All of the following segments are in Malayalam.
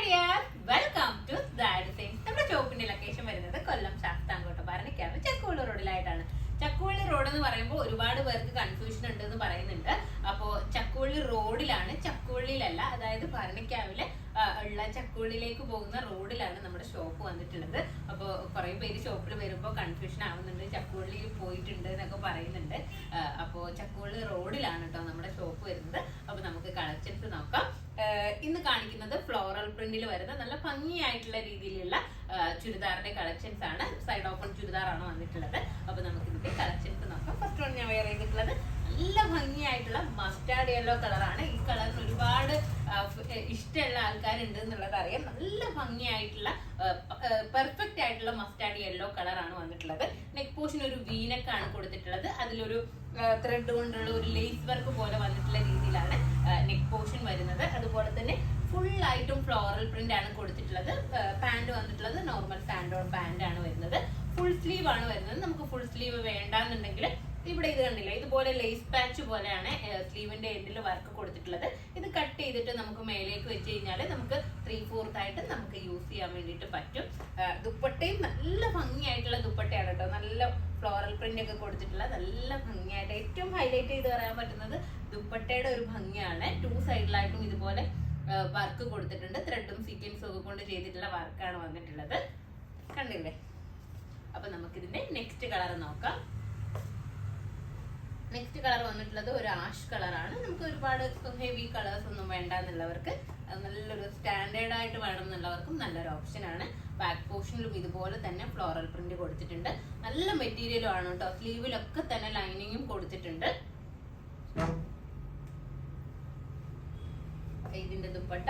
Dear, welcome to that things. നമ്മുടെ ഷോപ്പിന്റെ ലൊക്കേഷൻ വരുന്നത് കൊല്ലം ശാസ്താംകോട്ട ഭരണിക്കാവ് ചക്കുവള്ളി റോഡിലായിട്ടാണ്. ചക്കുവള്ളി റോഡ് എന്ന് പറയുമ്പോൾ ഒരുപാട് പേർക്ക് കൺഫ്യൂഷൻ ഉണ്ട് എന്ന് പറയുന്നുണ്ട്. അപ്പോ ചക്കുവള്ളി റോഡിലാണ്, ചക്കുവള്ളിയിലല്ല. അതായത് ഭരണിക്കാവില് ഉള്ള ചക്കുവള്ളിയിലേക്ക് പോകുന്ന റോഡിലാണ് നമ്മുടെ ഷോപ്പ് വന്നിട്ടുള്ളത്. അപ്പോൾ കുറെ പേര് ഷോപ്പിൽ വരുമ്പോൾ കൺഫ്യൂഷൻ ആവുന്നുണ്ട്, ചക്കുവള്ളി പോയിട്ടുണ്ട് എന്നൊക്കെ പറയുന്നുണ്ട്. അപ്പോൾ ചക്കുവള്ളി റോഡിലാണ് കേട്ടോ നമ്മുടെ ഷോപ്പ് വരുന്നത്. അപ്പൊ നമുക്ക് കളക്ഷൻസ് നോക്കാം. ഇന്ന് കാണിക്കുന്നത് ഫ്ലോറൽ പ്രിന്റിൽ വരുന്ന നല്ല ഭംഗിയായിട്ടുള്ള രീതിയിലുള്ള ചുരിദാറിന്റെ കളക്ഷൻസ് ആണ്. സൈഡ് ഓപ്പൺ ചുരിദാറാണ് വന്നിട്ടുള്ളത്. അപ്പൊ നമുക്ക് ഇതിന്റെ കളക്ഷൻസ് നോക്കാം. ഫസ്റ്റ് വൺ ഞാൻ വെയർ ചെയ്തിട്ടുള്ളത് നല്ല ഭംഗിയായിട്ടുള്ള മസ്റ്റാർഡ് യെല്ലോ കളറാണ്. ഈ കളറിന് ഒരുപാട് ഇഷ്ടമുള്ള ആൾക്കാരുണ്ട് എന്നുള്ളത് അറിയാം. നല്ല ഭംഗിയായിട്ടുള്ള പെർഫെക്റ്റ് ആയിട്ടുള്ള മസ്റ്റാർഡ് യെല്ലോ കളറാണ് വന്നിട്ടുള്ളത്. നെക്ക് പോർഷൻ ഒരു വീനക്കാണ് കൊടുത്തിട്ടുള്ളത്. അതിലൊരു ത്രെഡ് കൊണ്ടുള്ള ഒരു ലേസ് വർക്ക് പോലെ വന്നിട്ടുള്ള രീതിയിലാണ് നെക്ക് പോർഷൻ വരുന്നത്. അതുപോലെ തന്നെ ഫുൾ ആയിട്ടും ഫ്ലോറൽ പ്രിന്റ് ആണ് കൊടുത്തിട്ടുള്ളത്. പാന്റ് വന്നിട്ടുള്ളത് നോർമൽ സാൻഡോൺ പാന്റ് ആണ് വരുന്നത്. ഫുൾ സ്ലീവ് ആണ് വരുന്നത്. നമുക്ക് ഫുൾ സ്ലീവ് വേണ്ടാന്നുണ്ടെങ്കിൽ ഇവിടെ ഇത് കണ്ടില്ല, ഇതുപോലെ ലേസ് പാച്ച് പോലെയാണ് സ്ലീവിന്റെ എൻഡിൽ വർക്ക് കൊടുത്തിട്ടുള്ളത്. ഇത് കട്ട് ചെയ്തിട്ട് നമുക്ക് മേലേക്ക് വെച്ച് കഴിഞ്ഞാൽ നമുക്ക് 3/4 ആയിട്ട് നമുക്ക് യൂസ് ചെയ്യാൻ വേണ്ടിയിട്ട് പറ്റും. ദുപ്പട്ടയും നല്ല ഭംഗിയായിട്ടുള്ള ദുപ്പട്ടയാണ് കേട്ടോ. നല്ല ഫ്ലോറൽ പ്രിന്റ് ഒക്കെ കൊടുത്തിട്ടുള്ള നല്ല ഭംഗിയായിട്ട് ഏറ്റവും ഹൈലൈറ്റ് ചെയ്ത് പറയാൻ പറ്റുന്നത് ദുപ്പട്ടയുടെ ഒരു ഭംഗിയാണ്. 2 സൈഡിലായിട്ടും ഇതുപോലെ വർക്ക് കൊടുത്തിട്ടുണ്ട്. ത്രെഡും സീക്വൻസും ഒക്കെ കൊണ്ട് ചെയ്തിട്ടുള്ള വർക്കാണ് വന്നിട്ടുള്ളത്. കണ്ടില്ലേ? അപ്പൊ നമുക്കിതിന്റെ നെക്സ്റ്റ് കളർ നോക്കാം. നെക്സ്റ്റ് കളർ വന്നിട്ടുള്ളത് ഒരു ആഷ് കളറാണ്. നമുക്ക് ഒരുപാട് ഹെവി കളേഴ്സ് ഒന്നും വേണ്ട എന്നുള്ളവർക്ക്, നല്ലൊരു സ്റ്റാൻഡേർഡ് ആയിട്ട് വേണം എന്നുള്ളവർക്കും നല്ലൊരു ഓപ്ഷനാണ്. ബാക്ക് പോർഷനിലും ഇതുപോലെ തന്നെ ഫ്ലോറൽ പ്രിന്റ് കൊടുത്തിട്ടുണ്ട്. നല്ല മെറ്റീരിയലും ആണ് കേട്ടോ. സ്ലീവിലൊക്കെ തന്നെ ലൈനിങ്ങും കൊടുത്തിട്ടുണ്ട്. ഇതിന്റെ ദുപ്പട്ട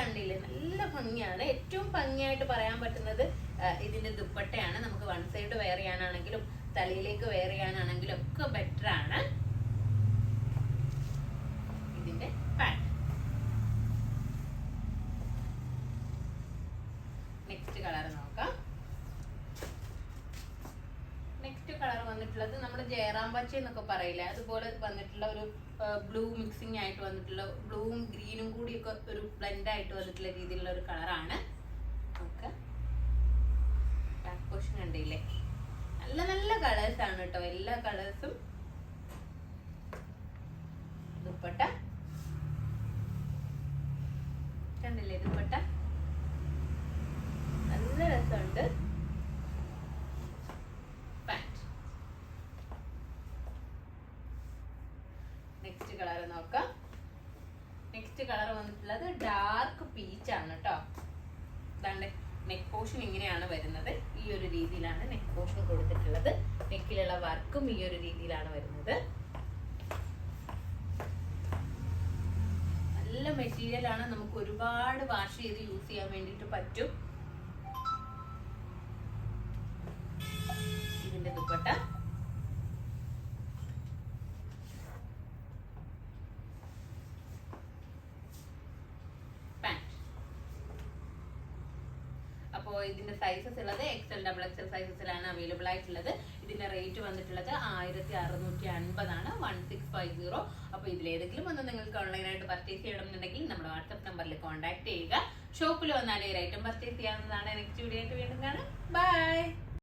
ഉണ്ടില്ലേ, നല്ല ഭംഗിയാണ്. ഏറ്റവും ഭംഗിയായിട്ട് പറയാൻ പറ്റുന്നത് ഇതിന്റെ ദുപ്പട്ടയാണ്. നമുക്ക് വൺ സൈഡ് വെയർ ചെയ്യാനാണെങ്കിലും തലയിലേക്ക് വെയർ ചെയ്യാനാണെങ്കിലും ഒക്കെ ബെറ്റർ ആണ്. ഇതിന്റെ പാന്റ്. നെക്സ്റ്റ് കളർ നോക്കാം. നെക്സ്റ്റ് കളർ വന്നിട്ടുള്ളത് നമ്മുടെ ജയറാം പച്ച എന്നൊക്കെ പറയില്ലേ, അതുപോലെ വന്നിട്ടുള്ള ഒരു ബ്ലൂ മിക്സിംഗ് ആയിട്ട് വന്നിട്ടുള്ള ബ്ലൂവും ഗ്രീനും കൂടി ഒക്കെ ഒരു ബ്ലെൻഡ് ആയിട്ട് വന്നിട്ടുള്ള രീതിയിലുള്ള ഒരു കളറാണ്. നമുക്ക് ബാക്ക് പോർഷൻ കണ്ടില്ലേ, നല്ല നല്ല കളേഴ്സ് ആണ് കേട്ടോ. എല്ലാ കളേഴ്സും. ദുപ്പട്ട കണ്ടില്ലേ, ദുപ്പട്ട നല്ല രസമുണ്ട്. പാന്റ്. നെക്സ്റ്റ് കളർ നോക്കാം. നെക്സ്റ്റ് കളർ വന്നിട്ടുള്ളത് ഡാർക്ക് പീച്ച് ആണ് കേട്ടോ. ഇതാണ്ട് നെക്ക് പോർഷൻ ഇങ്ങനെയാണ് വരുന്നത്. ഈ ഒരു രീതിയിലാണ് നെക്ക് പോർഷൻ കൊടുത്തിട്ടുള്ളത്. നെക്കിലുള്ള വർക്കും ഈ ഒരു രീതിയിലാണ് വരുന്നത്. നല്ല മെറ്റീരിയൽ ആണ്. നമുക്ക് ഒരുപാട് വാഷ് ചെയ്ത് യൂസ് ചെയ്യാൻ വേണ്ടിയിട്ട് പറ്റും. ഇതിന്റെ ദുപ്പട്ട. അപ്പോൾ ഇതിന്റെ സൈസസ് ഉള്ളത് XL, XXL സൈസസിലാണ് അവൈലബിൾ ആയിട്ടുള്ളത്. ഇതിന്റെ റേറ്റ് വന്നിട്ടുള്ളത് 1650 ആണ്, 1650. അപ്പോൾ ഇതിലേതെങ്കിലും ഒന്ന് നിങ്ങൾക്ക് ഓൺലൈനായിട്ട് പർച്ചേസ് ചെയ്യണമെന്നുണ്ടെങ്കിൽ നമ്മുടെ വാട്സ്ആപ്പ് നമ്പറിൽ കോൺടാക്ട് ചെയ്യുക. ഷോപ്പിൽ വന്നാലേ ഒരു ഐറ്റം പർച്ചേസ് ചെയ്യാവുന്നതാണ്. നെക്സ്റ്റ് വീഡിയോ ആയിട്ട് വീണ്ടും കാണാം. ബൈ.